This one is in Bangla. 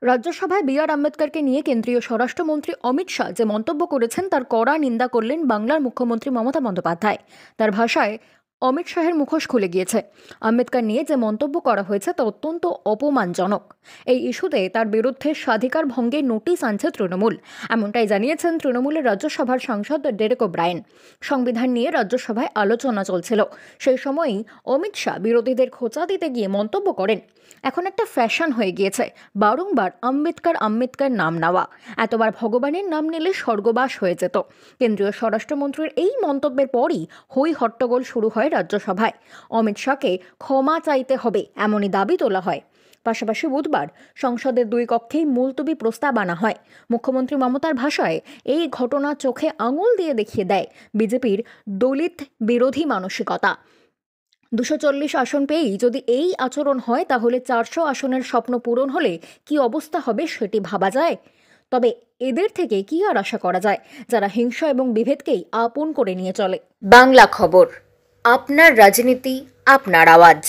রাজ্যসভায় বি.আর. আম্বেদকরকে নিয়ে কেন্দ্রীয় স্বরাষ্ট্রমন্ত্রী অমিত শাহ যে মন্তব্য করেছেন তার কড়া নিন্দা করলেন বাংলার মুখ্যমন্ত্রী মমতা বন্দ্যোপাধ্যায়। তার ভাষায়, অমিত শাহের মুখোশ খুলে গিয়েছে। আম্বেদকর নিয়ে যে মন্তব্য করা হয়েছে তা অত্যন্ত অপমানজনক। এই ইস্যুতে তার বিরুদ্ধে স্বাধিকার ভঙ্গের নোটিশ আনছে তৃণমূল। এমনটাই জানিয়েছেন তৃণমূলের রাজ্যসভার সাংসদ ডেরেক ওব্রায়েন। সংবিধান নিয়ে রাজ্যসভায় আলোচনা চলছিল, সেই সময়ই অমিত শাহ বিরোধীদের খোঁচা দিতে গিয়ে মন্তব্য করেন, এখন একটা ফ্যাশন হয়ে গিয়েছে বারংবার আম্বেদকর আম্বেদকর নাম নেওয়া। এতবার ভগবানের নাম নিলে স্বর্গবাস হয়ে যেত। কেন্দ্রীয় স্বরাষ্ট্রমন্ত্রীর এই মন্তব্যের পরই হই হট্টগোল শুরু হয় রাজ্যসভায়। অমিত শাহকে ক্ষমা চাইতে হবে এমনই দাবি তোলা হয়। পাশাপাশি বুধবার সংসদের দুই কক্ষেই মুলতবি প্রস্তাব আনা হয়। মুখ্যমন্ত্রী মমতার ভাষায়, এই ঘটনা চোখে আঙুল দিয়ে দেখিয়ে দেয় বিজেপির দলিত বিরোধী মানসিকতা। 240 আসন পেয়েই যদি এই আচরণ হয়, তাহলে 400 আসনের স্বপ্ন পূরণ হলে কি অবস্থা হবে সেটি ভাবা যায়। তবে এদের থেকে কি আর আশা করা যায়, যারা হিংসা এবং বিভেদকেই আপন করে নিয়ে চলে। বাংলা খবর, আপনার রাজনীতি, আপনার আওয়াজ।